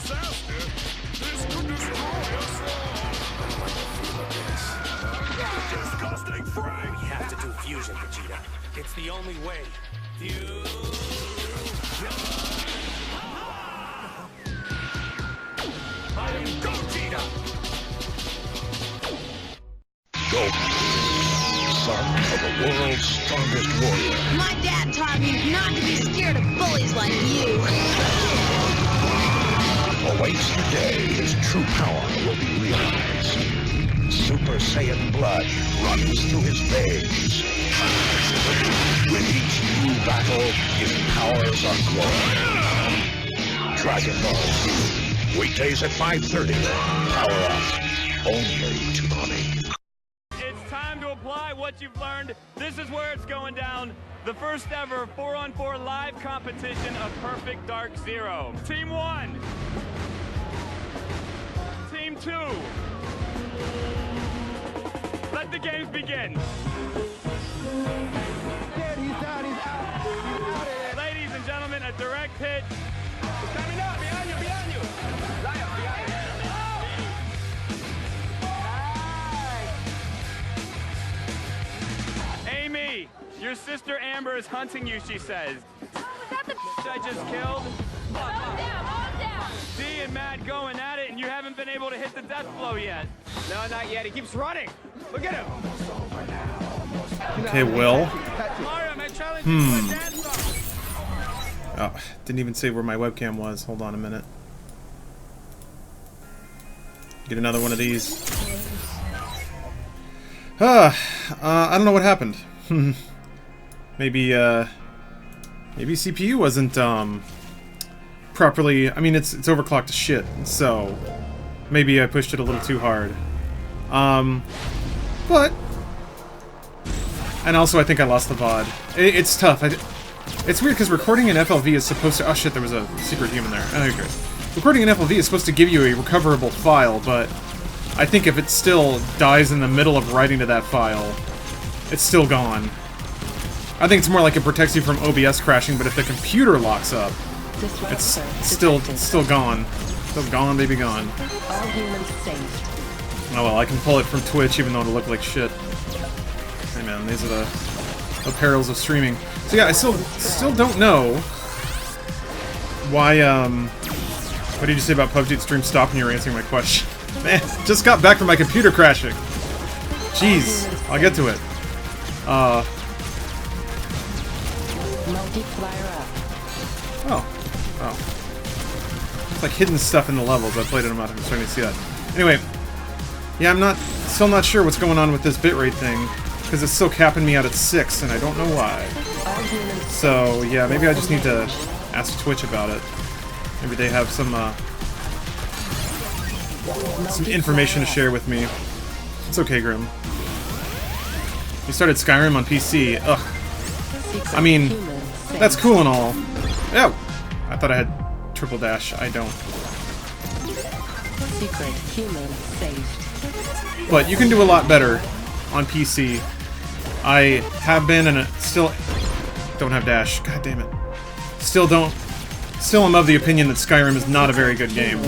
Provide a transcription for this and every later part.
disaster. This could destroy us all. Disgusting freak! We have to do fusion, Vegeta. It's the only way. Gogeta! Goku, son of the world's strongest warrior. My dad taught me not to be scared of bullies like you. Awaits the day his true power will be realized. Super Saiyan blood runs through his veins. With each new battle, his powers are growing. Dragon Ball Z. Weekdays at 5:30. Power up. Only to Mommy. It's time to apply what you've learned. This is where it's going down. The first ever 4-on-4 live competition of Perfect Dark Zero. Team 1. Team 2. Let the games begin. He's out. Ladies and gentlemen, a direct hit. It's coming up! Behind you! Lion, behind you! Amy, your sister Amber is hunting you, she says. Was that the I just killed. Calm down. Dee and Matt going at it, and you haven't been able to hit the death blow yet. No, not yet. He keeps running. Look at him. Okay, Will. Mario, my challenge is to dance song. Oh, didn't even say where my webcam was. Hold on a minute. Get another one of these. I don't know what happened. Maybe CPU wasn't, properly... I mean, it's overclocked to shit, so... Maybe I pushed it a little too hard. But... And also, I think I lost the VOD. It's tough. It's weird, because recording in FLV is supposed to... Oh shit, there was a secret human there. Oh, okay. Recording in FLV is supposed to give you a recoverable file, but... I think if it still dies in the middle of writing to that file, it's still gone. I think it's more like it protects you from OBS crashing, but if the computer locks up, it's still gone. Still gone, baby, gone. All humans saved. Oh well, I can pull it from Twitch even though it'll look like shit. Hey man, these are the perils of streaming. So yeah, I still don't know why, what did you say about PUBG? The stream stopped and you were answering my question. Man, just got back from my computer crashing. Jeez, I'll get to it. Oh. It's like hidden stuff in the levels. I played it enough, I'm starting to see that. Anyway, yeah, I'm still not sure what's going on with this bitrate thing, because it's still capping me out at 6, and I don't know why. So, yeah, maybe I just need to ask Twitch about it. Maybe they have some information to share with me. It's okay, Grim. You started Skyrim on PC. Ugh. I mean, that's cool and all. Oh! I thought I had triple dash. I don't. Secret human saved. But you can do a lot better on PC. I have been and still don't have dash. God damn it. Still am of the opinion that Skyrim is not a very good game.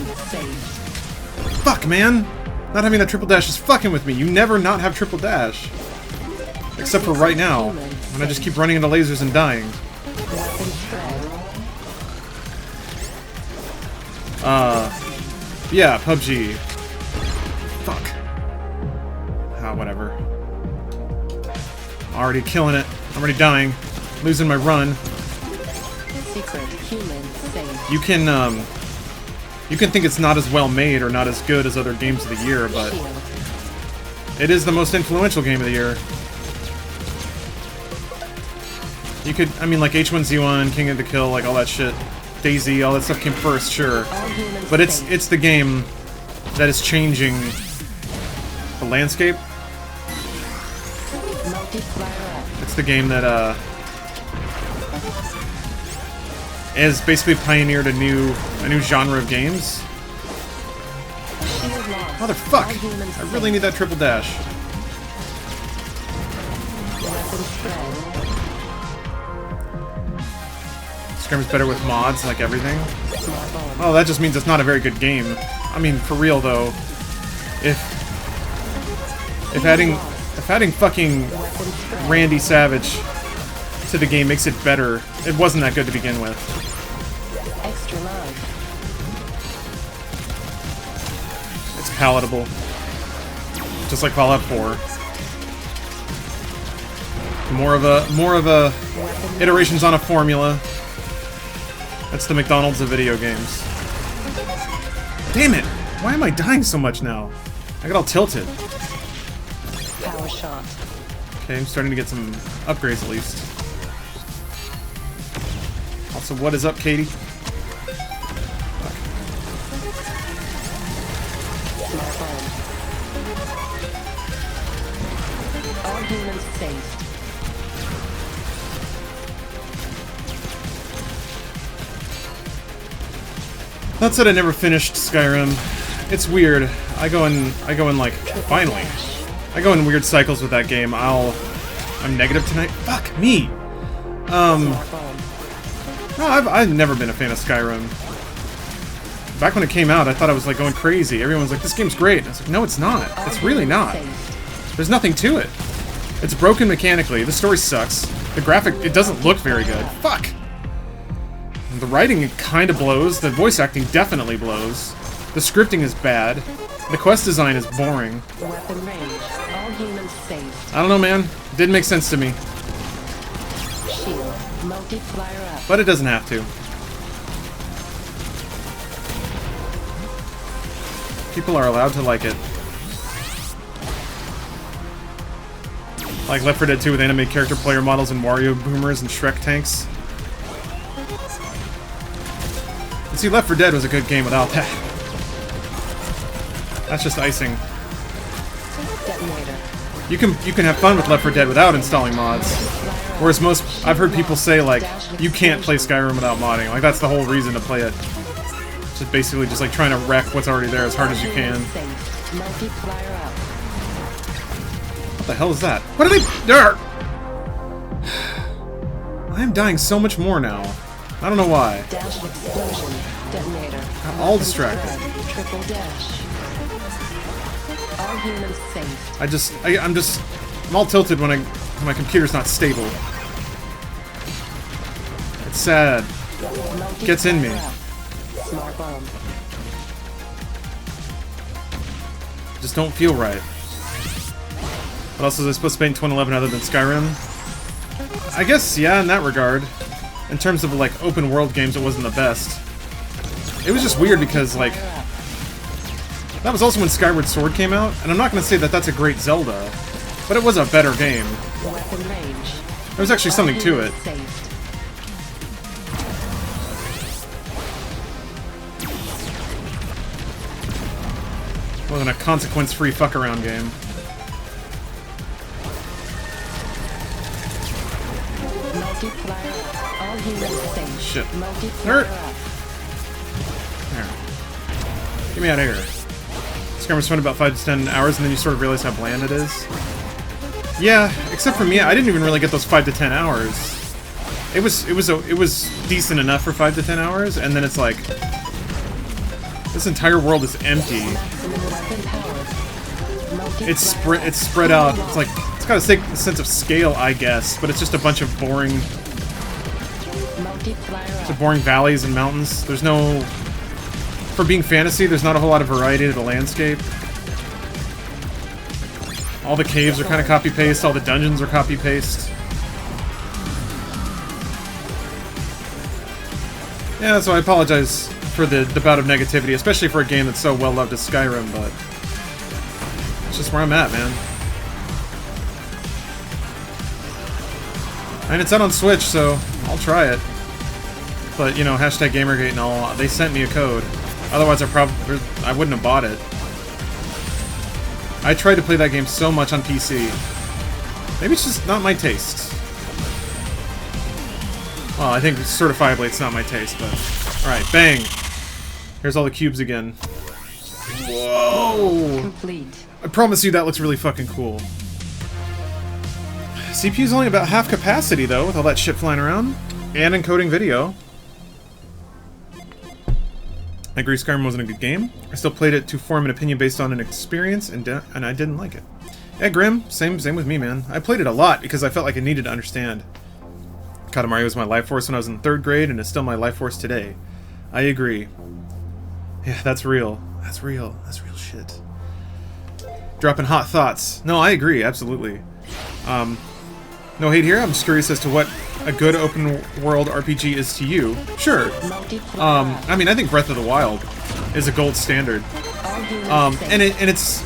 Fuck, man! Not having that triple dash is fucking with me. You never not have triple dash. Except for right now, when I just keep running into lasers and dying. Yeah, PUBG. Fuck. Ah, whatever. Already killing it. I'm already dying. Losing my run. Secret human saved. You can think it's not as well made or not as good as other games of the year, but it is the most influential game of the year. You could, I mean, like H1Z1, King of the Kill, like all that shit, DayZ, all that stuff came first, sure. But it's the game that is changing the landscape. It's the game that has basically pioneered a new genre of games. Motherfuck! I really need that triple dash. Skyrim's better with mods, like everything. Oh, that just means it's not a very good game. I mean, for real though, if adding fucking Randy Savage to the game makes it better, it wasn't that good to begin with. Extra life. It's palatable, just like Fallout 4. More of a iterations on a formula. That's the McDonald's of video games. Damn it! Why am I dying so much now? I got all tilted. Power shot. Okay, I'm starting to get some upgrades at least. Also, what is up, Katie? Fuck. Smart bomb. All humans saved. That said, I never finished Skyrim. It's weird. I go in like, finally. I go in weird cycles with that game. I'm negative tonight. Fuck me. No, I've never been a fan of Skyrim. Back when it came out, I thought I was like going crazy. Everyone was like, "This game's great." And I was like, "No, it's not. It's really not. There's nothing to it. It's broken mechanically. The story sucks. The graphic, it doesn't look very good. Fuck." The writing kind of blows. The voice acting definitely blows. The scripting is bad. The quest design is boring. Weapon range. All humans saved. I don't know, man. It didn't make sense to me. Shield. Multiplier up. But it doesn't have to. People are allowed to like it. Like Left 4 Dead 2 with anime character player models and Wario boomers and Shrek tanks. See, Left 4 Dead was a good game without that. That's just icing. Detonator. You can have fun with Left 4 Dead without installing mods. Whereas I've heard people say, like, you can't play Skyrim without modding. Like, that's the whole reason to play it. It's just basically just like trying to wreck what's already there as hard as you can. Multiplier up. What the hell is that? What are they? There! I am dying so much more now. I don't know why. Dash explosion. Detonator. I'm all distracted. Triple dash. All humans saved. I'm all tilted when my computer's not stable. It's sad. It gets in me. Smart bomb. Just don't feel right. What else was I supposed to play in 2011 other than Skyrim? I guess, yeah, in that regard. In terms of, like, open world games, it wasn't the best. It was just weird because, like, that was also when Skyward Sword came out, and I'm not going to say that that's a great Zelda, but it was a better game. Weapon range. There was actually something to it. Saved. It wasn't a consequence-free fuck-around game. Multiplier up. All humans saved. Shit. Multiplier Hurt. up. There. Get me out of here. Skyrim's fun about 5 to 10 hours, and then you sort of realize how bland it is. Yeah, except for me, I didn't even really get those 5 to 10 hours. It was decent enough for 5 to 10 hours, and then it's like this entire world is empty. Maximum weapon power. It's spread out. It's like it's got a sense of scale, I guess, but it's just a bunch of boring boring valleys and mountains. There's no, for being fantasy, there's not a whole lot of variety to the landscape. All the caves are kind of copy-paste, all the dungeons are copy-paste. Yeah, so I apologize for the bout of negativity, especially for a game that's so well-loved as Skyrim, but it's just where I'm at, man. And it's out on Switch, so I'll try it. But, you know, hashtag Gamergate and all, they sent me a code. Otherwise, I wouldn't have bought it. I tried to play that game so much on PC. Maybe it's just not my taste. Well, I think certifiably it's not my taste, but... Alright, bang! Here's all the cubes again. Whoa! Complete. I promise you that looks really fucking cool. CPU's only about half capacity, though, with all that shit flying around. And encoding video. I agree Skyrim wasn't a good game. I still played it to form an opinion based on an experience, and I didn't like it. Yeah, Grim, same with me, man. I played it a lot because I felt like I needed to understand. Katamari was my life force when I was in 3rd grade, and it's still my life force today. I agree. Yeah, that's real. That's real. That's real shit. Dropping hot thoughts. No, I agree, absolutely. No hate here. I'm just curious as to what a good open world RPG is to you. Sure. I mean, I think Breath of the Wild is a gold standard. And it's...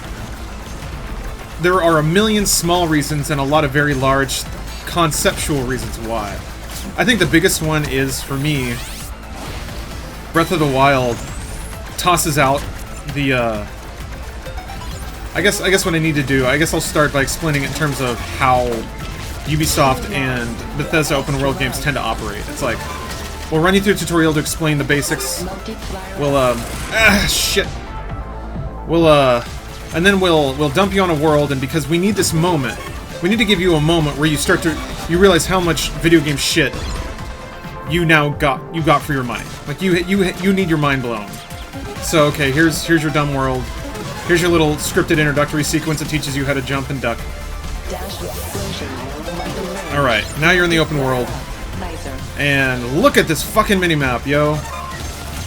There are a million small reasons and a lot of very large conceptual reasons why. I think the biggest one is, for me, Breath of the Wild tosses out the, I guess what I need to do, I guess I'll start by explaining in terms of how Ubisoft and Bethesda open world games tend to operate. It's like, we'll run you through a tutorial to explain the basics. We'll, shit. And then we'll dump you on a world, and because we need this moment, we need to give you a moment where you realize how much video game shit you got for your money. Like, you need your mind blown. So, okay, here's your dumb world. Here's your little scripted introductory sequence that teaches you how to jump and duck. Alright, now you're in the open world. And look at this fucking minimap, yo.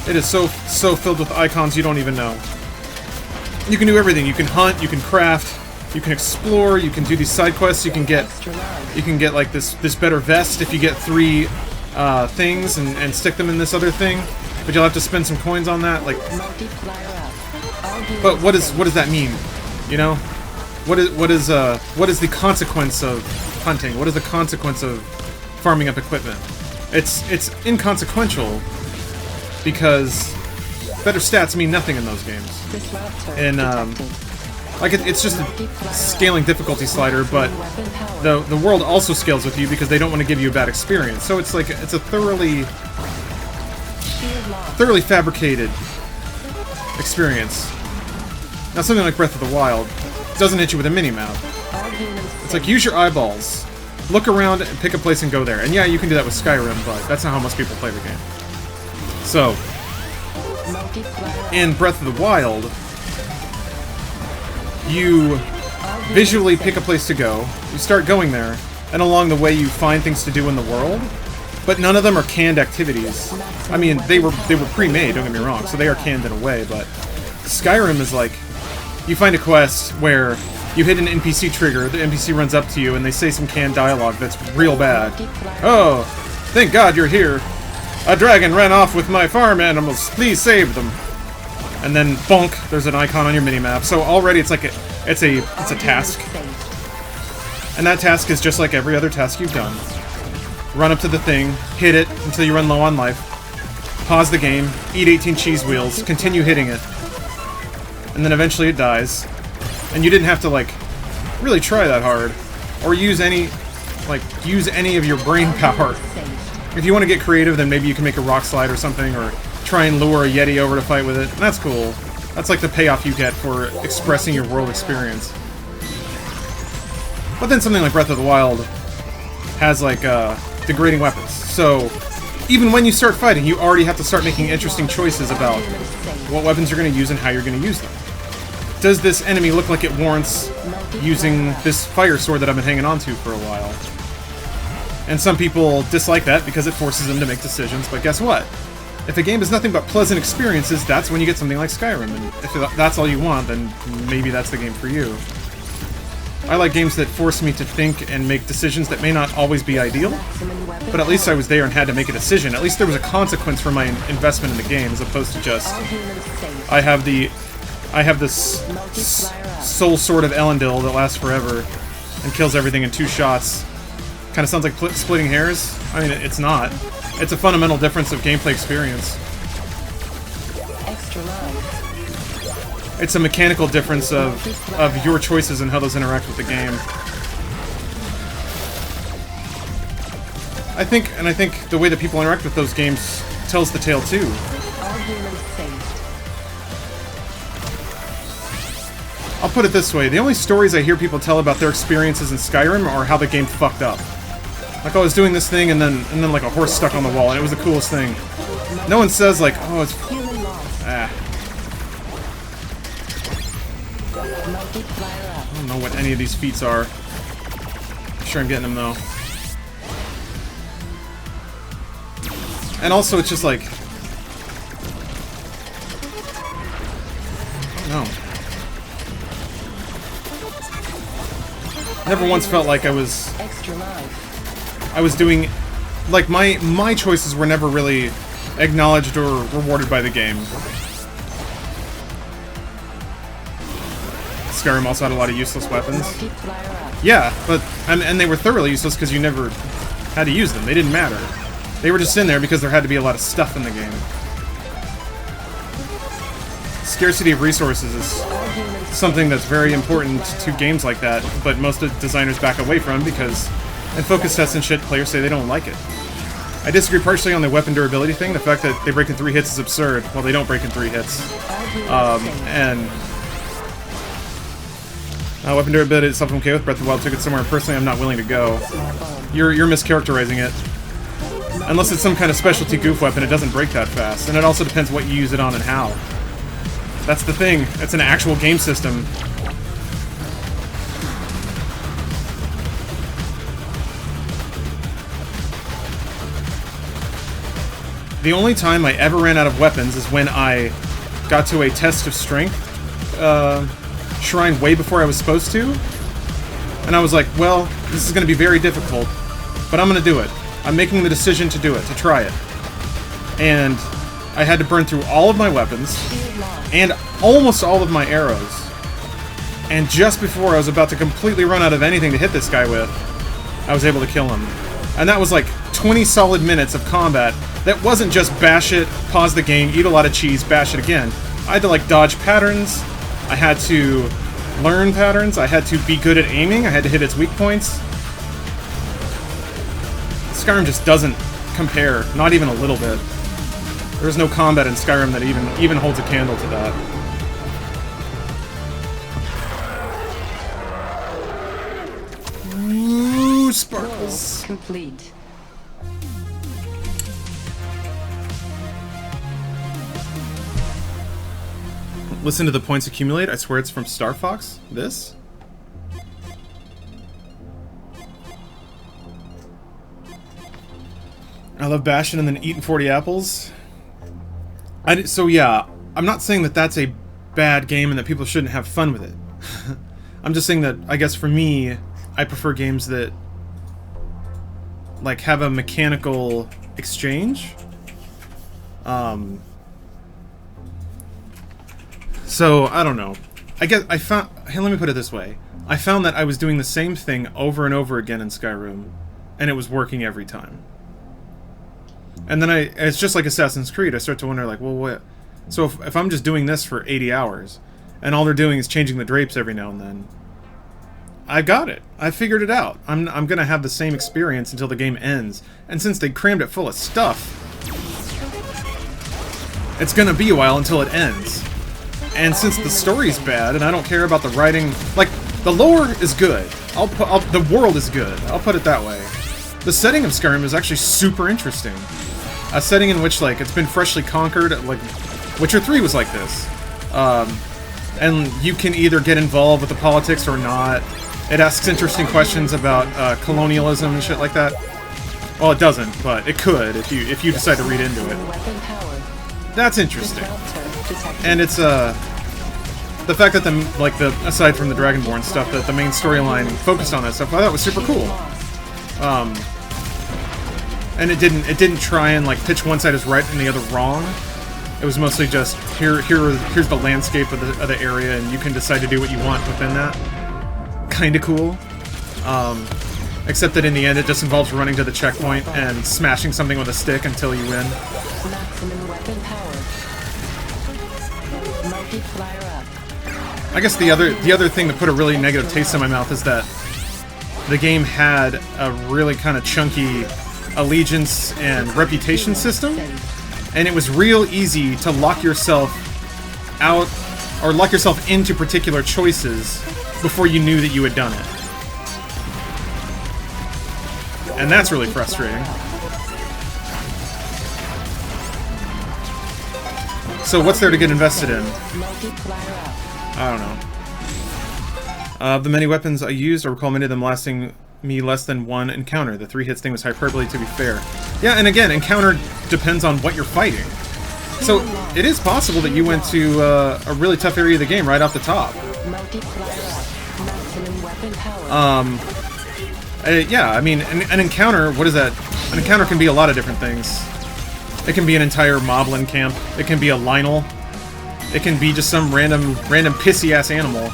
It is so filled with icons you don't even know. You can do everything. You can hunt, you can craft, you can explore, you can do these side quests, you can get like this better vest if you get 3 things and stick them in this other thing. But you'll have to spend some coins on that, like. But what does that mean? You know? What is the consequence of hunting? What is the consequence of farming up equipment? It's inconsequential because better stats mean nothing in those games. And like it's just a scaling difficulty slider, but the world also scales with you because they don't want to give you a bad experience. So it's like it's a thoroughly fabricated experience. Now something like Breath of the Wild doesn't hit you with a mini-map. It's like, use your eyeballs, look around, and pick a place and go there. And yeah, you can do that with Skyrim, but that's not how most people play the game. So, in Breath of the Wild, you visually pick a place to go, you start going there, and along the way you find things to do in the world, but none of them are canned activities. I mean, they were pre-made, don't get me wrong, so they are canned in a way, but Skyrim is like, you find a quest where you hit an NPC trigger, the NPC runs up to you, and they say some canned dialogue that's real bad. Oh, thank God you're here. A dragon ran off with my farm animals. Please save them. And then, bonk, there's an icon on your minimap. So already it's like it's a task. And that task is just like every other task you've done. Run up to the thing, hit it until you run low on life. Pause the game, eat 18 cheese wheels, continue hitting it. And then eventually it dies. And you didn't have to, like, really try that hard. Or use any of your brain power. If you want to get creative, then maybe you can make a rock slide or something, or try and lure a Yeti over to fight with it. And that's cool. That's like the payoff you get for expressing your world experience. But then something like Breath of the Wild has, like, degrading weapons. So, even when you start fighting, you already have to start making interesting choices about what weapons you're going to use and how you're going to use them. Does this enemy look like it warrants using this fire sword that I've been hanging on to for a while? And some people dislike that because it forces them to make decisions, but guess what? If a game is nothing but pleasant experiences, that's when you get something like Skyrim, and if that's all you want, then maybe that's the game for you. I like games that force me to think and make decisions that may not always be ideal, but at least I was there and had to make a decision. At least there was a consequence for my investment in the game, as opposed to just, I have this soul sword of Elendil that lasts forever and kills everything in 2 shots. Kind of sounds like splitting hairs. I mean, it's not. It's a fundamental difference of gameplay experience. It's a mechanical difference of your choices and how those interact with the game. I think the way that people interact with those games tells the tale too. I'll put it this way, the only stories I hear people tell about their experiences in Skyrim are how the game fucked up. Like, oh, I was doing this thing and then like a horse stuck on the wall and it was the coolest thing. No one says like, oh, Multiplier up. I don't know what any of these feats are. I'm sure I'm getting them though. And also, it's just like... No. Never once felt like I was Extra life. doing... Like, my choices were never really acknowledged or rewarded by the game. Skyrim also had a lot of useless weapons. Multiplier up. Yeah, but... And they were thoroughly useless because you never had to use them. They didn't matter. They were just in there because there had to be a lot of stuff in the game. Scarcity of resources is something that's very important to games like that, but most of the designers back away from because in focus tests and shit, players say they don't like it. I disagree partially on the weapon durability thing. The fact that they break in 3 hits is absurd. Well, they don't break in 3 hits. Weapon durability is something I'm okay with. Breath of the Wild took it somewhere personally I'm not willing to go. You're mischaracterizing it. Unless it's some kind of specialty goof weapon, it doesn't break that fast. And it also depends what you use it on and how. That's the thing. It's an actual game system. The only time I ever ran out of weapons is when I got to a test of strength shrine way before I was supposed to. And I was like, well, this is going to be very difficult, but I'm going to do it. I'm making the decision to do it, to try it. And I had to burn through all of my weapons and almost all of my arrows. And just before I was about to completely run out of anything to hit this guy with, I was able to kill him. And that was like 20 solid minutes of combat that wasn't just bash it, pause the game, eat a lot of cheese, bash it again. I had to like dodge patterns, I had to learn patterns, I had to be good at aiming, I had to hit its weak points. Skyrim just doesn't compare, not even a little bit. There's no combat in Skyrim that even holds a candle to that. Ooh, sparkles. Complete. Listen to the points accumulate. I swear it's from Star Fox. This? I love bashing and then eating 40 apples. So yeah, I'm not saying that that's a bad game and that people shouldn't have fun with it. I'm just saying that, I guess for me, I prefer games that like have a mechanical exchange. So, I don't know. Hey, let me put it this way. I found that I was doing the same thing over and over again in Skyrim, and it was working every time. And then it's just like Assassin's Creed, I start to wonder, like, well, what? So if I'm just doing this for 80 hours, and all they're doing is changing the drapes every now and then, I got it. I figured it out. I'm gonna have the same experience until the game ends. And since they crammed it full of stuff, it's gonna be a while until it ends. And since the story's bad, and I don't care about the writing, like, the lore is good. The world is good. I'll put it that way. The setting of Skyrim is actually super interesting. A setting in which, like, it's been freshly conquered, like, Witcher 3 was like this. And you can either get involved with the politics or not. It asks interesting questions about colonialism and shit like that. Well, it doesn't, but it could if you decide to read into it. That's interesting. And it's the fact that aside from the Dragonborn stuff, that the main storyline focused on that stuff, I thought was super cool. And it didn't try and like pitch one side as right and the other wrong. It was mostly just here's the landscape of the area, and you can decide to do what you want within that. Kinda cool. Except that in the end, it just involves running to the checkpoint and smashing something with a stick until you win. Maximum weapon power. Multiplier up. I guess the other thing that put a really negative taste in my mouth is that the game had a really kind of chunky allegiance and reputation system, and it was real easy to lock yourself out or lock yourself into particular choices before you knew that you had done it. And that's really frustrating. So what's there to get invested in? I don't know. Of the many weapons I used, I recall many of them lasting me less than one encounter. The 3 hits thing was hyperbole, to be fair. Yeah, and again, encounter depends on what you're fighting. So, it is possible that you went to a really tough area of the game right off the top. Yeah, I mean, an encounter, what is that? An encounter can be a lot of different things. It can be an entire moblin camp. It can be a Lionel. It can be just some random pissy-ass animal.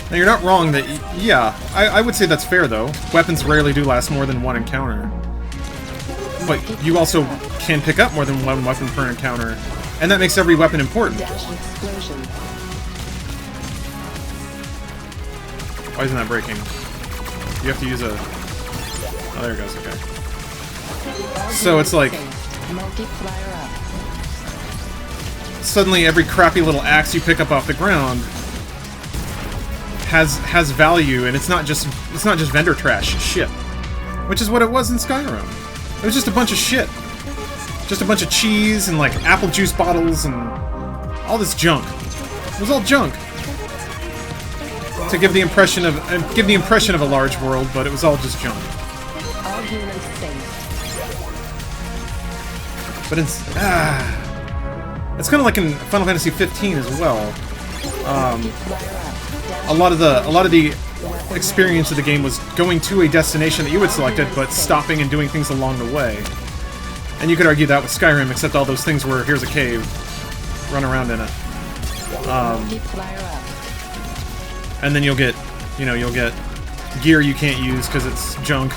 Now, you're not wrong that, yeah, I would say that's fair, though. Weapons rarely do last more than one encounter. But you also can pick up more than one weapon per encounter, and that makes every weapon important. Why isn't that breaking? You have to use a... Oh, there it goes, okay. So it's like... Suddenly every crappy little axe you pick up off the ground has value, and it's not just vendor trash shit. Which is what it was in Skyrim. It was just a bunch of shit. Just a bunch of cheese and like apple juice bottles and all this junk. It was all junk. To give the impression of a large world, but it was all just junk. But it's kind of like in Final Fantasy 15 as well. A lot of the experience of the game was going to a destination that you had selected, but stopping and doing things along the way. And you could argue that with Skyrim, except all those things were, here's a cave, run around in it. And then you'll get gear you can't use because it's junk.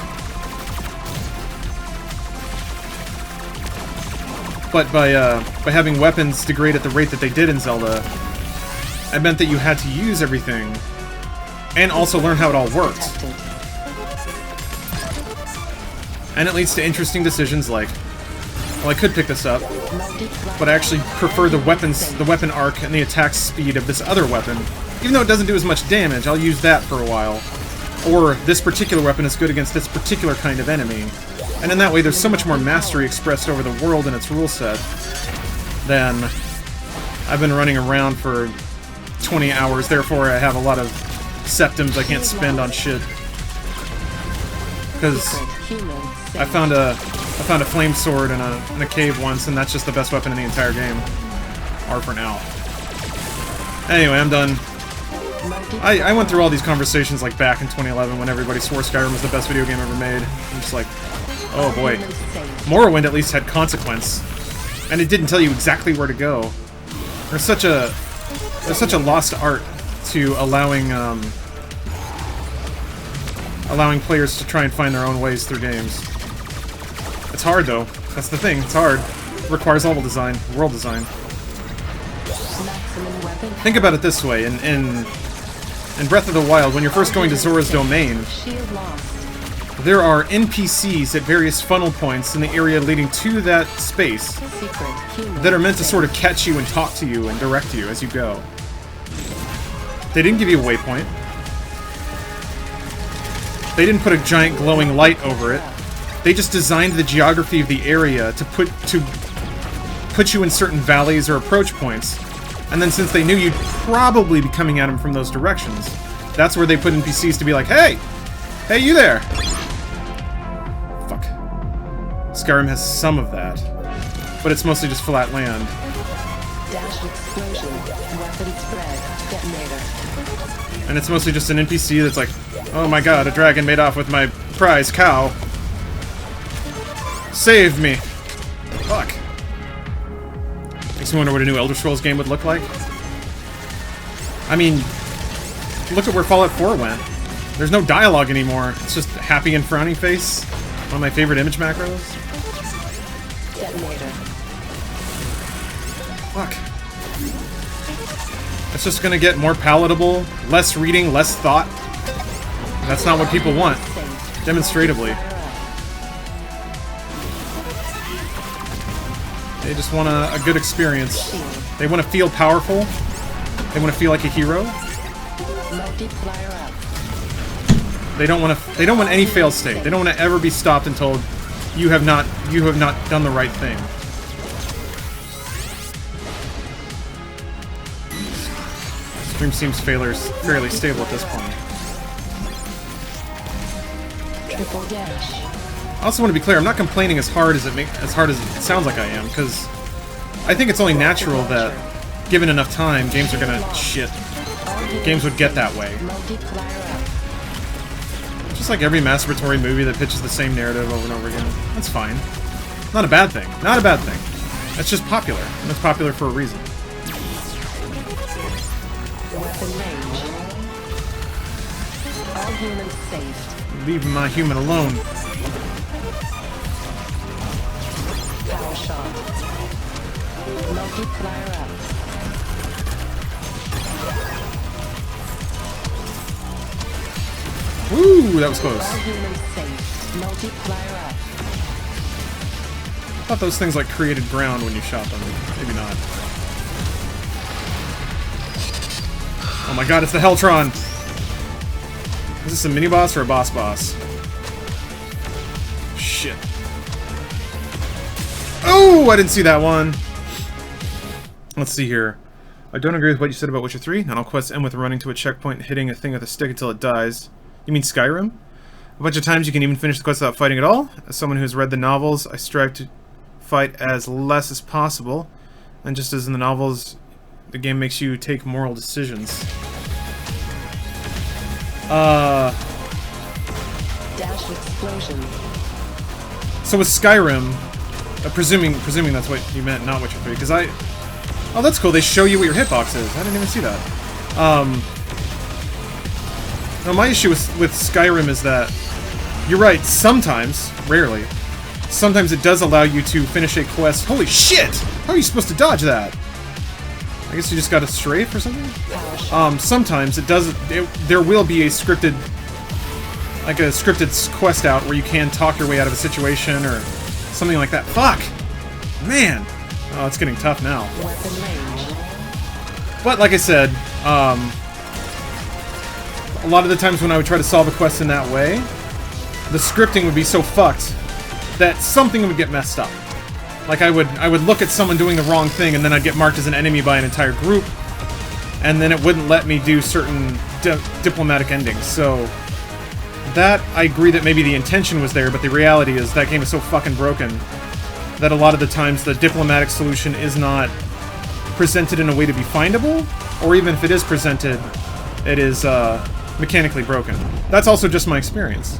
But by having weapons degrade at the rate that they did in Zelda, it meant that you had to use everything and also learn how it all worked. And it leads to interesting decisions like, well, I could pick this up, but I actually prefer the weapon arc and the attack speed of this other weapon. Even though it doesn't do as much damage, I'll use that for a while. Or this particular weapon is good against this particular kind of enemy. And in that way, there's so much more mastery expressed over the world and its rule set than I've been running around for 20 hours, therefore I have a lot of septims I can't spend on shit. Because I found a flame sword in a cave once, and that's just the best weapon in the entire game. Or for now. Anyway, I'm done. I went through all these conversations like back in 2011 when everybody swore Skyrim was the best video game ever made. I'm just like, oh boy. Morrowind at least had consequence. And it didn't tell you exactly where to go. There's such a lost art to allowing players to try and find their own ways through games. It's hard though. That's the thing. It's hard. It requires level design, world design. Think about it this way: in Breath of the Wild, when you're first going to Zora's Domain, there are NPCs at various funnel points in the area leading to that space that are meant to sort of catch you and talk to you and direct you as you go. They didn't give you a waypoint. They didn't put a giant glowing light over it. They just designed the geography of the area to put you in certain valleys or approach points. And then since they knew you'd probably be coming at them from those directions, that's where they put NPCs to be like, hey! Hey, you there! Fuck. Skyrim has some of that, but it's mostly just flat land. Dash explosion. Weapon spread. Detonator. And it's mostly just an NPC that's like, oh my god, a dragon made off with my prize cow. Save me. Fuck. Makes me wonder what a new Elder Scrolls game would look like. I mean, look at where Fallout 4 went. There's no dialogue anymore. It's just happy and frowny face. One of my favorite image macros. Detonator. Fuck. It's just gonna get more palatable, less reading, less thought. That's not what people want, demonstratively. They just want a good experience. They want to feel powerful. They want to feel like a hero. Multiplier up. They don't want any fail state. They don't want to ever be stopped and told you have not done the right thing. Stream seems fairly stable at this point. Triple dash. I also want to be clear, I'm not complaining as hard as it sounds like I am, because I think it's only natural that, given enough time, games are gonna games would get that way. Multiplier up. Just like every masturbatory movie that pitches the same narrative over and over again. That's fine. Not a bad thing. Not a bad thing. That's just popular, and it's popular for a reason. Weapon range. All humans saved. Leave my human alone. Power shot. Multiplier up. Woo, that was close. All humans saved. Multiplier up. I thought those things like created ground when you shot them. Maybe not. Oh my god, it's the Heltron! Is this a mini-boss or a boss? Shit. Oh, I didn't see that one! Let's see here. I don't agree with what you said about Witcher 3. Not all quests end with running to a checkpoint and hitting a thing with a stick until it dies. You mean Skyrim? A bunch of times you can even finish the quest without fighting at all. As someone who has read the novels, I strive to fight as less as possible. And just as in the novels, the game makes you take moral decisions. Dash explosion. So with Skyrim, presuming that's what you meant, not Witcher 3, because oh, that's cool. They show you what your hitbox is. I didn't even see that. No, my issue with Skyrim is that you're right. Sometimes, rarely, sometimes it does allow you to finish a quest. Holy shit! How are you supposed to dodge that? I guess you just got a strafe or something? Sometimes it does. There will be a scripted quest out where you can talk your way out of a situation or something like that. Fuck! Man! Oh, it's getting tough now. Weapon range. But, like I said, a lot of the times when I would try to solve a quest in that way, the scripting would be so fucked that something would get messed up. Like, I would look at someone doing the wrong thing, and then I'd get marked as an enemy by an entire group, and then it wouldn't let me do certain diplomatic endings. So, that, I agree that maybe the intention was there, but the reality is that game is so fucking broken that a lot of the times the diplomatic solution is not presented in a way to be findable, or even if it is presented, it is mechanically broken. That's also just my experience.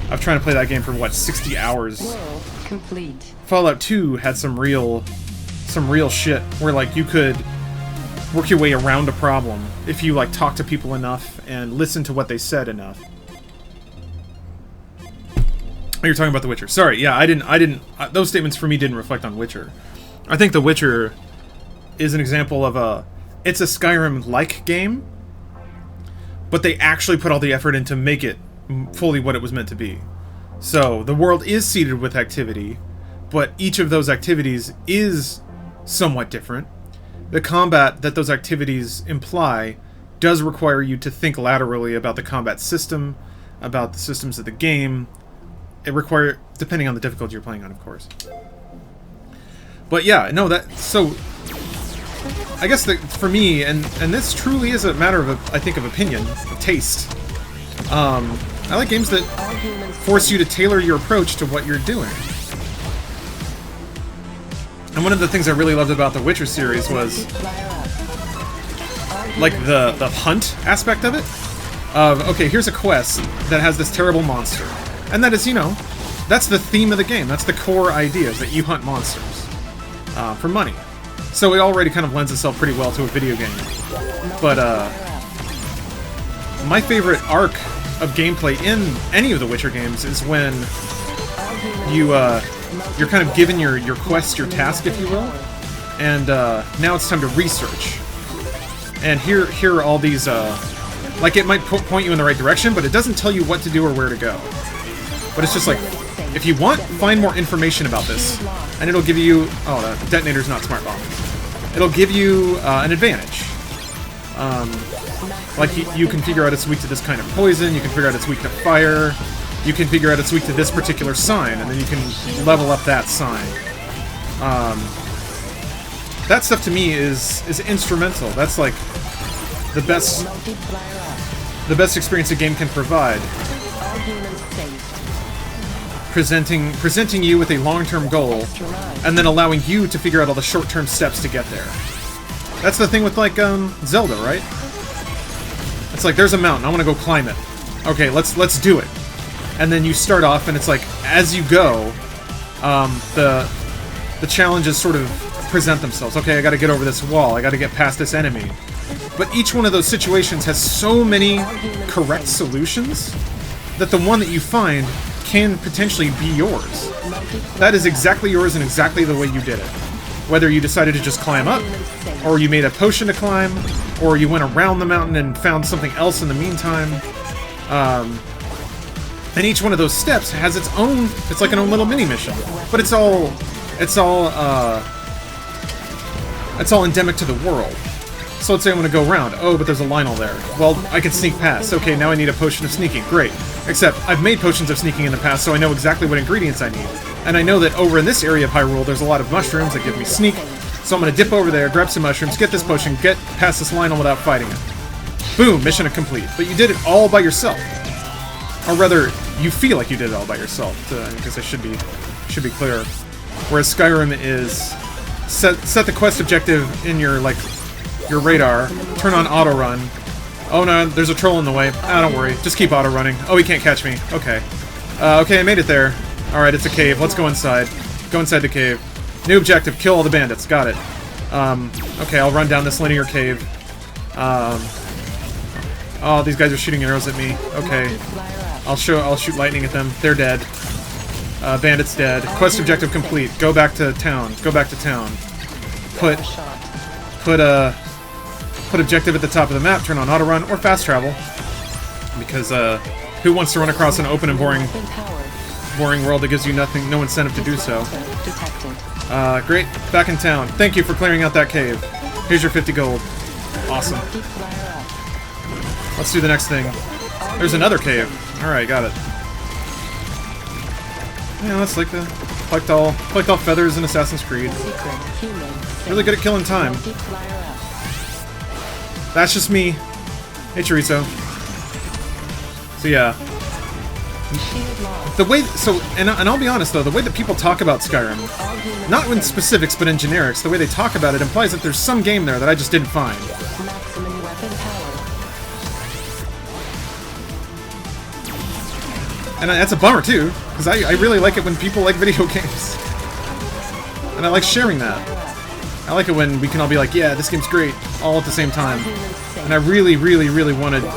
I've tried to play that game for, what, 60 hours? World complete. Fallout 2 had some real shit where, like, you could work your way around a problem if you, like, talk to people enough and listen to what they said enough. Oh, you're talking about The Witcher. Sorry, yeah, I didn't those statements for me didn't reflect on Witcher. I think The Witcher is an example of it's a Skyrim-like game, but they actually put all the effort in to make it fully what it was meant to be. So, the world is seeded with activity, but each of those activities is somewhat different. The combat that those activities imply does require you to think laterally about the combat system, about the systems of the game. It requires, depending on the difficulty you're playing on, of course. But yeah, no, so I guess that for me, and this truly is a matter of, I think, of opinion, of taste. I like games that force you to tailor your approach to what you're doing. And one of the things I really loved about the Witcher series was, like, the hunt aspect of it. Okay, here's a quest that has this terrible monster. And that is, you know, that's the theme of the game. That's the core idea, is that you hunt monsters for money. So it already kind of lends itself pretty well to a video game. But, my favorite arc of gameplay in any of the Witcher games is when you're kind of given your quest, your task, if you will, and now it's time to research. And here are all these, like, it might point you in the right direction, but it doesn't tell you what to do or where to go. But it's just like, if you want, find more information about this, and it'll give you, the detonator's not smart bomb. It'll give you an advantage. Like, you can figure out it's weak to this kind of poison, you can figure out it's weak to fire, you can figure out it's weak to this particular sign, and then you can level up that sign. That stuff to me is instrumental. That's like, the best Multiplier up. the best experience a game can provide, All humans saved. presenting you with a long-term goal, Extra life. and then allowing you to figure out all the short-term steps to get there. That's the thing with, like, Zelda, right? It's like, there's a mountain, I want to go climb it. Okay, let's do it. And then you start off, and it's like, as you go, the challenges sort of present themselves. Okay, I gotta get over this wall, I gotta get past this enemy. But each one of those situations has so many correct solutions that the one that you find can potentially be yours. That is exactly yours and exactly the way you did it. Whether you decided to just climb up, or you made a potion to climb, or you went around the mountain and found something else in the meantime. And each one of those steps has its own, it's like an own little mini mission. But it's all endemic to the world. So let's say I'm going to go around. Oh, but there's a Lionel there. Well, I can sneak past. Okay, now I need a potion of sneaking. Great. Except, I've made potions of sneaking in the past, so I know exactly what ingredients I need. And I know that over in this area of Hyrule, there's a lot of mushrooms that give me sneak. So I'm going to dip over there, grab some mushrooms, get this potion, get past this Lionel without fighting it. Boom, mission complete. But you did it all by yourself. Or rather, you feel like you did it all by yourself, because it should be clear. Whereas Skyrim is set the quest objective in your radar, turn on auto run. Oh no, there's a troll in the way. Ah, don't worry, just keep auto running. Oh, he can't catch me. Okay. Okay, I made it there. Alright, it's a cave. Let's go inside. Go inside the cave. New objective, kill all the bandits. Got it. Okay, I'll run down this linear cave. Oh, these guys are shooting arrows at me. Okay. I'll shoot lightning at them. They're dead. Bandit's dead. Quest objective complete. Go back to town. Go back to town. Put objective at the top of the map, turn on auto run, or fast travel. Because who wants to run across an open and boring world that gives you no incentive to do so? Great, back in town. Thank you for clearing out that cave. Here's your 50 gold. Awesome. Let's do the next thing. There's another cave. Alright, got it. Yeah, that's like the collect all feathers in Assassin's Creed. Really good at killing time. That's just me. Hey, Chorizo. So yeah. The way, and I'll be honest though, the way that people talk about Skyrim, not in specifics but in generics, the way they talk about it implies that there's some game there that I just didn't find. And that's a bummer too, because I really like it when people like video games. And I like sharing that. I like it when we can all be like, yeah, this game's great, all at the same time. And I really wanted to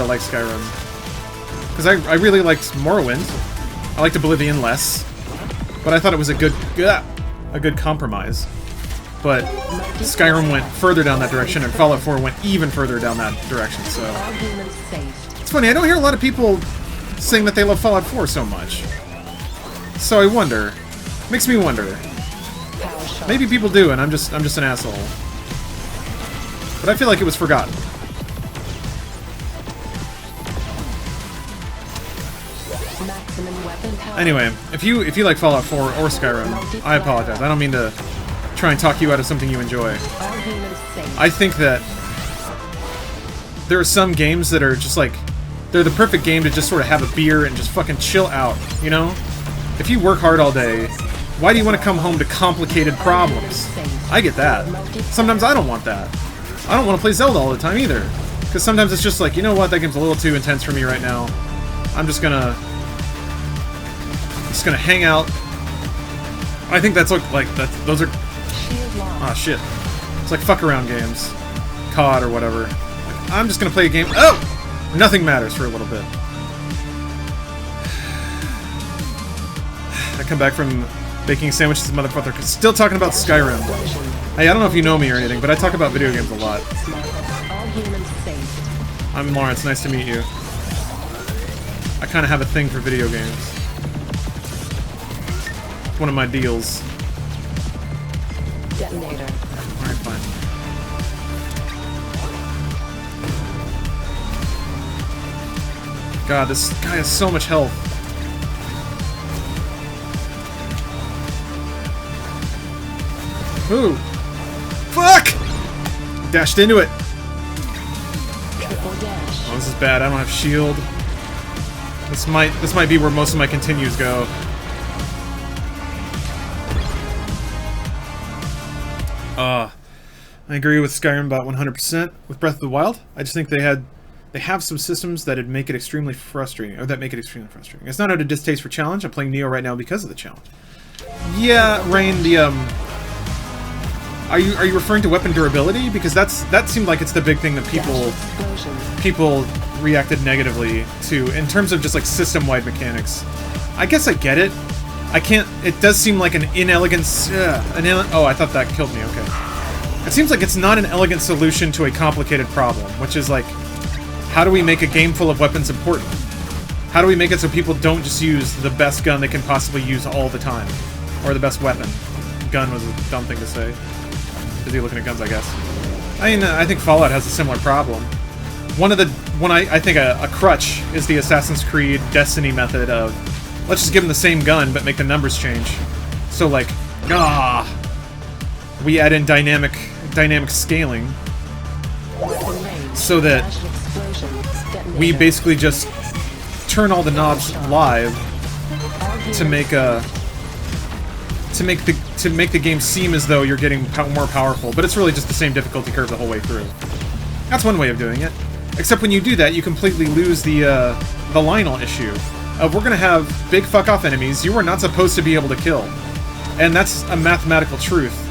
like Skyrim. Because I really liked Morrowind. I liked Oblivion less. But I thought it was a good compromise. But Skyrim went further down that direction, and Fallout 4 went even further down that direction, so... It's funny, I don't hear a lot of people saying that they love Fallout 4 so much. So I wonder. Makes me wonder. Maybe people do, and I'm just an asshole. But I feel like it was forgotten. Anyway, if you like Fallout 4 or Skyrim, I apologize. I don't mean to try and talk you out of something you enjoy. I think that there are some games that are just like, they're the perfect game to just sort of have a beer and just fucking chill out, you know? If you work hard all day, why do you want to come home to complicated problems? I get that. Sometimes I don't want that. I don't want to play Zelda all the time either. Because sometimes it's just like, you know what, that game's a little too intense for me right now. I'm just gonna hang out. I think that's like those are... Ah, shit. It's like fuck around games. COD or whatever. Like, I'm just gonna play a game... Oh! Nothing matters for a little bit. I come back from baking sandwiches, motherfucker. Still talking about Skyrim. Hey, I don't know if you know me or anything, but I talk about video games a lot. I'm Lawrence. Nice to meet you. I kind of have a thing for video games. It's one of my deals. Detonator. Alright, fine. God, this guy has so much health. Ooh. Fuck! Dashed into it. Oh, this is bad. I don't have shield. This might be where most of my continues go. I agree with Skyrim about 100%. With Breath of the Wild, I just think they have some systems that'd make it extremely frustrating, or that make it extremely frustrating. It's not out of distaste for challenge. I'm playing Neo right now because of the challenge. Yeah, Rain, the are you referring to weapon durability? Because that seemed like it's the big thing that people reacted negatively to in terms of just like system-wide mechanics. I guess I get it. I can't. It does seem like an inelegant. Oh, I thought that killed me. Okay. It seems like it's not an elegant solution to a complicated problem, which is like, how do we make a game full of weapons important? How do we make it so people don't just use the best gun they can possibly use all the time, or the best weapon? Gun was a dumb thing to say. Busy looking at guns, I guess. I mean, I think Fallout has a similar problem. I think a crutch is the Assassin's Creed Destiny method of, let's just give them the same gun but make the numbers change. So like, we add in dynamic scaling so that we basically just turn all the knobs live to make the game seem as though you're getting more powerful, but it's really just the same difficulty curve the whole way through. That's one way of doing it. Except when you do that, you completely lose the Lionel issue of we're gonna have big fuck-off enemies you are not supposed to be able to kill. And that's a mathematical truth.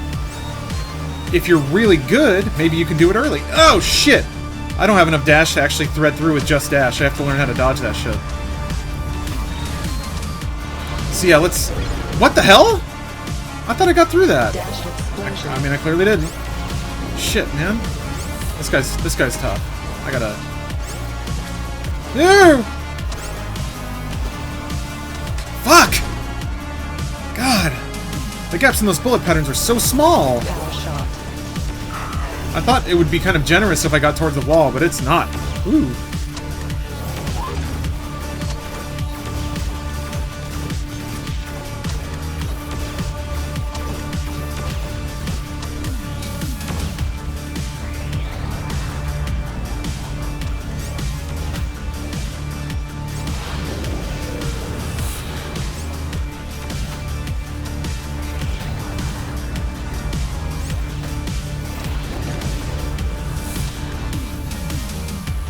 If you're really good, maybe you can do it early. Oh, shit! I don't have enough dash to actually thread through with just dash. I have to learn how to dodge that shit. So yeah, let's... What the hell? I thought I got through that. I mean, I clearly didn't. Shit, man. This guy's tough. I gotta... No! Fuck! God. The gaps in those bullet patterns are so small. I thought it would be kind of generous if I got towards the wall, but it's not. Ooh.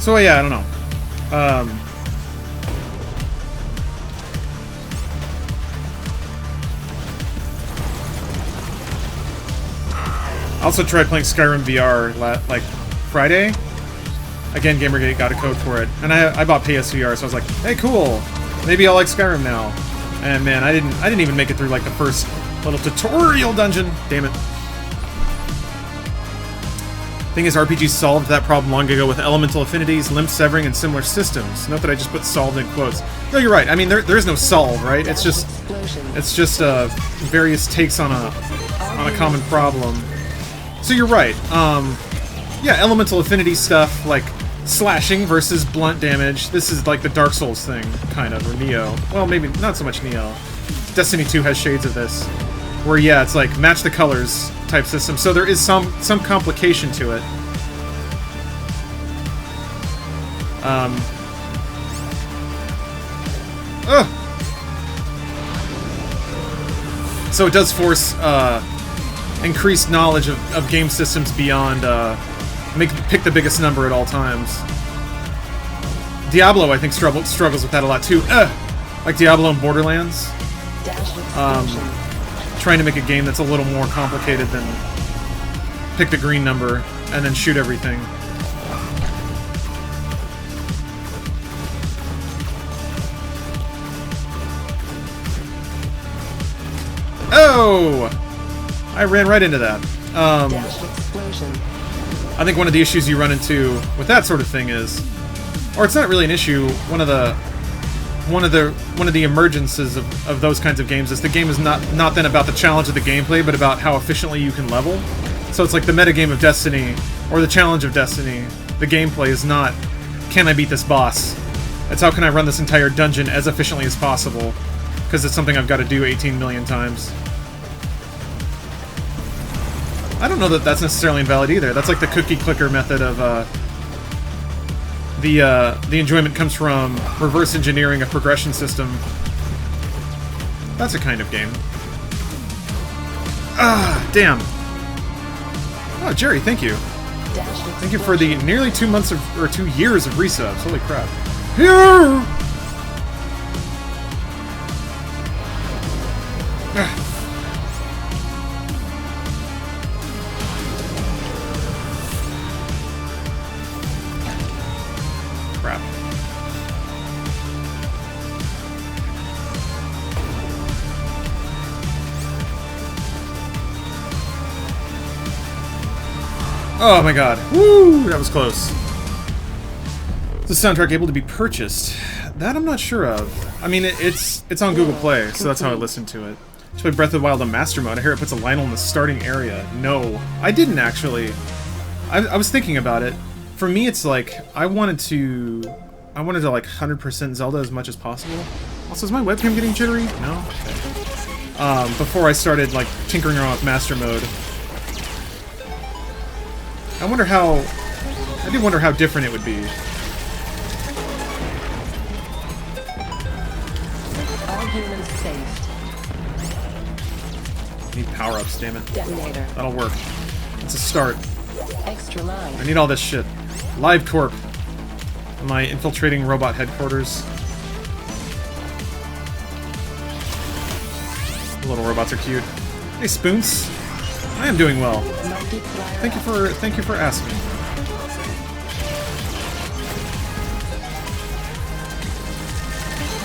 So yeah, I don't know. I also tried playing Skyrim VR like Friday. Again, Gamergate got a code for it, and I bought PSVR, so I was like, hey, cool. Maybe I'll like Skyrim now. And man, I didn't even make it through like the first little tutorial dungeon. Damn it. Thing is, RPGs solved that problem long ago with elemental affinities, limb severing, and similar systems. Note that I just put solved in quotes. No, you're right. I mean, there is no solve, right? It's just various takes on a common problem. So you're right. Yeah, elemental affinity stuff like slashing versus blunt damage. This is like the Dark Souls thing, kind of, or Neo. Well, maybe not so much Neo. Destiny 2 has shades of this, where yeah, it's like match the colors type system. So there is some complication to it. So it does force increased knowledge of game systems beyond pick the biggest number at all times. Diablo, I think, struggles with that a lot too. Like Diablo and Borderlands. Trying to make a game that's a little more complicated than pick the green number and then shoot everything. Oh! I ran right into that. I think one of the issues you run into with that sort of thing is, or it's not really an issue, one of the emergences of those kinds of games is the game is not then about the challenge of the gameplay, but about how efficiently you can level. So it's like the metagame of Destiny, or the challenge of Destiny. The gameplay is not, can I beat this boss? It's how can I run this entire dungeon as efficiently as possible, because it's something I've got to do 18 million times. I don't know that that's necessarily invalid either. That's like the cookie clicker method of the enjoyment comes from reverse engineering a progression system. That's a kind of game. Ah, damn. Oh, Jerry, thank you. Thank you for the nearly 2 months of, or 2 years of resubs. Holy crap. Here! Crap. Oh my god. Woo! That was close. Is the soundtrack able to be purchased? That I'm not sure of. I mean, it's on Google Play, so that's how I listened to it. To play Breath of the Wild on Master Mode, I hear it puts a Lionel in the starting area. No, I didn't actually. I was thinking about it. For me, it's like, I wanted to like 100% Zelda as much as possible. Also, is my webcam getting jittery? No? Okay. Before I started, like, tinkering around with Master Mode. I do wonder how different it would be. All humans saved. Need power-ups, damn it. Detonator. That'll work. It's a start. Extra life. I need all this shit. Live Corp. Am I infiltrating robot headquarters? The little robots are cute. Hey, Spoons. I am doing well. Thank you for asking.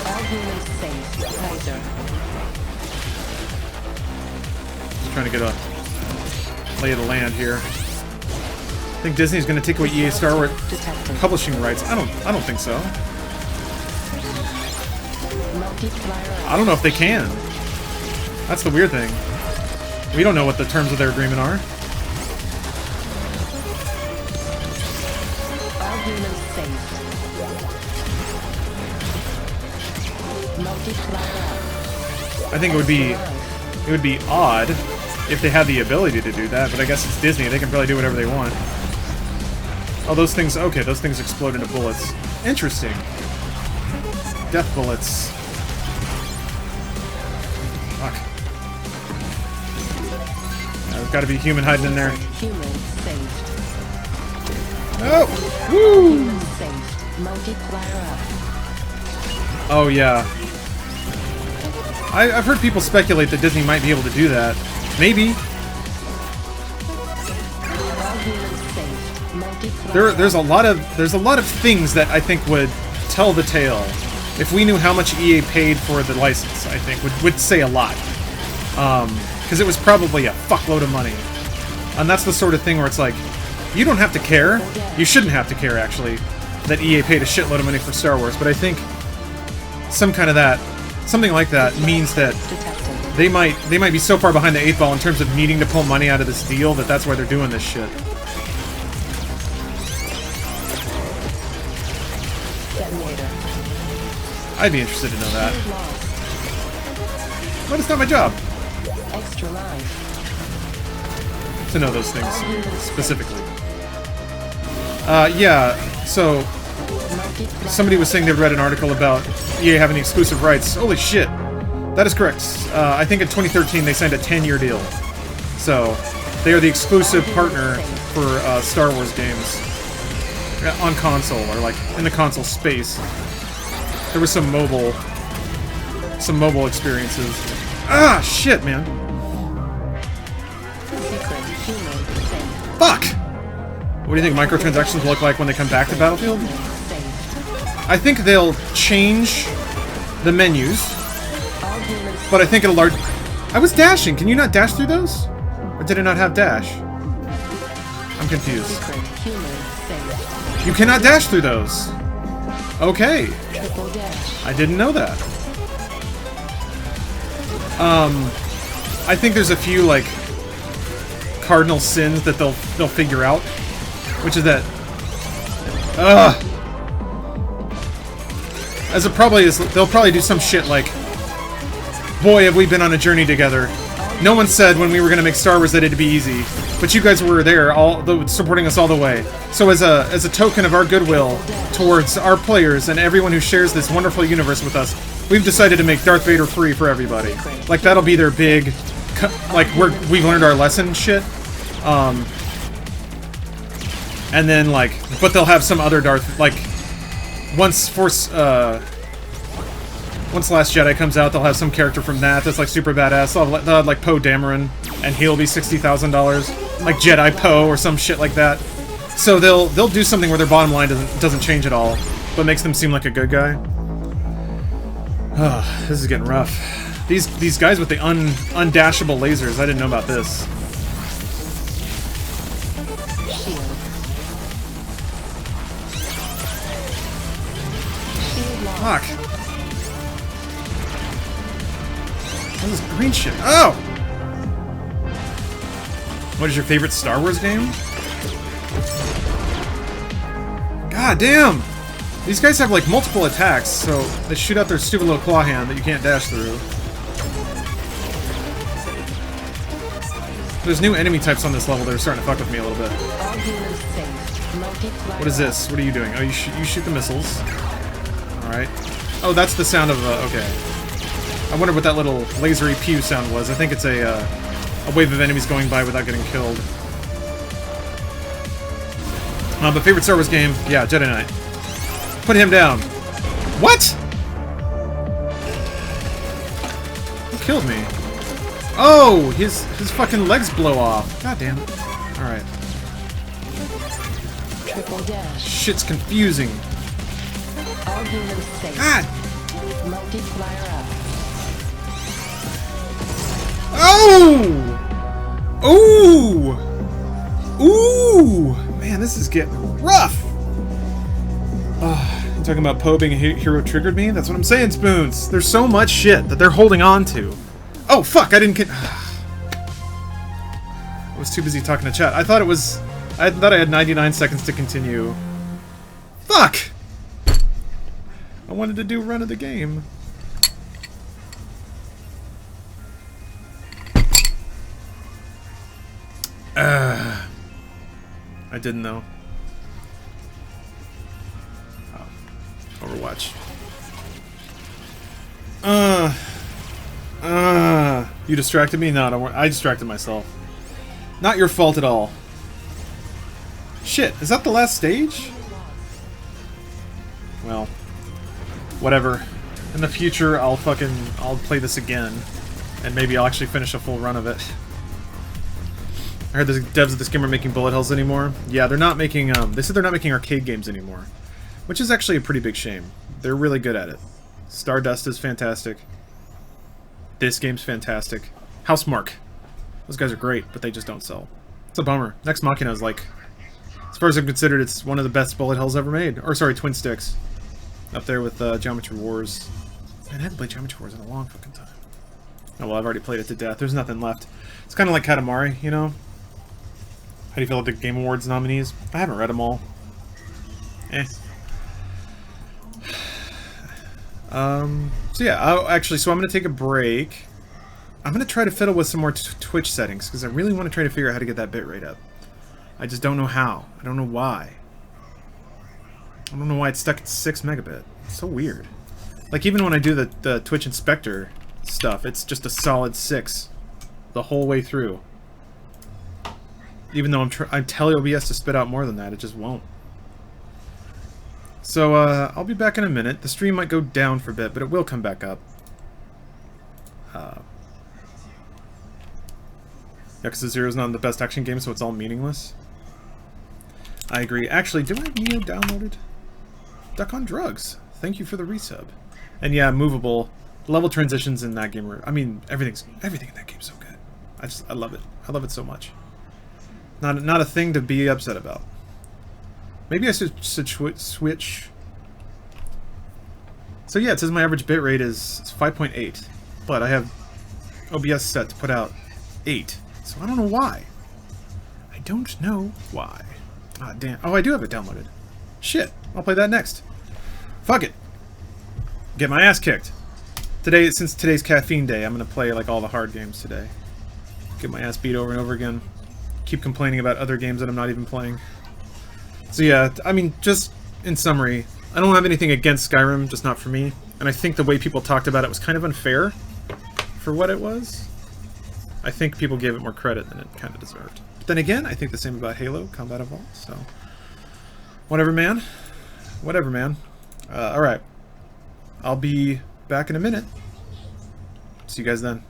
All humans saved. Kaiser. Just trying to get a lay of the land here. I think Disney's going to take away EA Star Wars publishing rights. I don't think so. I don't know if they can. That's the weird thing. We don't know what the terms of their agreement are. All humans saved. Multiplier. I think it would be odd if they had the ability to do that, but I guess it's Disney. They can probably do whatever they want. Oh, those things... Okay, those things explode into bullets. Interesting. Death bullets. Fuck. There's gotta be a human hiding in there. Humans saved. Oh! Woo! Humans saved. Multiplier up. Oh, yeah. I've heard people speculate that Disney might be able to do that. Maybe. All humans saved. Multiplier There's a lot of things that I think would tell the tale. If we knew how much EA paid for the license, I think would say a lot. Because it was probably a fuckload of money. And that's the sort of thing where it's like, you don't have to care. You shouldn't have to care, actually, that EA paid a shitload of money for Star Wars. But I think something like that means that they might be so far behind the 8 ball in terms of needing to pull money out of this deal that that's why they're doing this shit. detonator. I'd be interested to know that. But it's not my job Extra life. to know those things specifically. Yeah, so somebody was saying they'd read an article about EA having exclusive rights. Holy shit. That is correct. I think in 2013 they signed a 10-year deal. So, they are the exclusive partner for Star Wars games on console, or like in the console space. There was some mobile experiences. Ah, shit, man. Secret human saved. Fuck! What do you think microtransactions will look like when they come back to Battlefield? Saved. I think they'll change the menus, All humans but I think it'll large... I was dashing! Can you not dash through those? Or did it not have dash? I'm confused. secret human saved. You cannot dash through those! Okay. Triple dash. I didn't know that. I think there's a few, like, cardinal sins that they'll figure out. Which is that... As it probably is, they'll probably do some shit like, boy, have we been on a journey together. No one said when we were going to make Star Wars that it'd be easy, but you guys were there, supporting us all the way. So as a token of our goodwill towards our players and everyone who shares this wonderful universe with us, we've decided to make Darth Vader free for everybody. Like, that'll be their big, like, we've learned our lesson shit. And then, like, but they'll have some other Darth, like, once Last Jedi comes out, they'll have some character from that's like super badass. They'll have like Poe Dameron, and he'll be $60,000, like Jedi Poe or some shit like that. So they'll do something where their bottom line doesn't change at all, but makes them seem like a good guy. This is getting rough. These guys with the undashable lasers, I didn't know about this. Fuck. All this green shit. Oh! What is your favorite Star Wars game? God damn! These guys have like multiple attacks, so they shoot out their stupid little claw hand that you can't dash through. There's new enemy types on this level that are starting to fuck with me a little bit. What is this? What are you doing? Oh, you shoot the missiles. Alright. Oh, that's the sound of, okay. I wonder what that little lasery pew sound was. I think it's a wave of enemies going by without getting killed. But favorite Star Wars game? Yeah, Jedi Knight. Put him down. What? Who killed me? Oh, his fucking legs blow off. God damn it. Alright. Triple dash. Shit's confusing. All humans safe. God! Multiplier up. Oh! Ooh! Ooh! Man, this is getting rough! You talking about Poe being a hero triggered me? That's what I'm saying, Spoons. There's so much shit that they're holding on to. Oh, fuck! I didn't get... I was too busy talking to chat. I thought I had 99 seconds to continue. Fuck! I wanted to do run of the game. I didn't know. Oh. Overwatch. You distracted me? No, don't worry. I distracted myself. Not your fault at all. Shit, is that the last stage? Well, whatever. In the future, I'll play this again. And maybe I'll actually finish a full run of it. I heard the devs of this game are making bullet hells anymore. Yeah, they're not making, they said they're not making arcade games anymore. Which is actually a pretty big shame. They're really good at it. Stardust is fantastic. This game's fantastic. Housemarque. Those guys are great, but they just don't sell. It's a bummer. Nex Machina is like, as far as I'm considered, it's one of the best bullet hells ever made. Or sorry, Twin Sticks. Up there with Geometry Wars. Man, I haven't played Geometry Wars in a long fucking time. Oh well, I've already played it to death. There's nothing left. It's kind of like Katamari, you know? How do you feel about the Game Awards nominees? I haven't read them all. Eh. So yeah, so I'm going to take a break. I'm going to try to fiddle with some more Twitch settings, because I really want to try to figure out how to get that bitrate up. I just don't know how. I don't know why. I don't know why it's stuck at 6 megabit. It's so weird. Like, even when I do the Twitch Inspector stuff, it's just a solid 6 the whole way through. Even though I tell OBS to spit out more than that, it just won't. So, I'll be back in a minute. The stream might go down for a bit, but it will come back up. Yeah, because the Zero's not the best action game, so it's all meaningless. I agree. Actually, do I have Neo downloaded? Duck on Drugs. Thank you for the resub. And yeah, movable. Level transitions in that game are... I mean, everything in that game's so good. I love it. I love it so much. Not a thing to be upset about. Maybe I should switch. So yeah, it says my average bitrate is 5.8, but I have OBS set to put out 8. So I don't know why. I don't know why. Ah, damn. Oh, I do have it downloaded. Shit. I'll play that next. Fuck it. Get my ass kicked. Today, since today's caffeine day, I'm gonna play like all the hard games today. get my ass beat over and over again. Keep complaining about other games that I'm not even playing. So yeah, I mean, just in summary, I don't have anything against Skyrim, just not for me. And I think the way people talked about it was kind of unfair for what it was. I think people gave it more credit than it kind of deserved. But then again, I think the same about Halo Combat Evolved, so... Whatever, man. Whatever, man. Alright. I'll be back in a minute. See you guys then.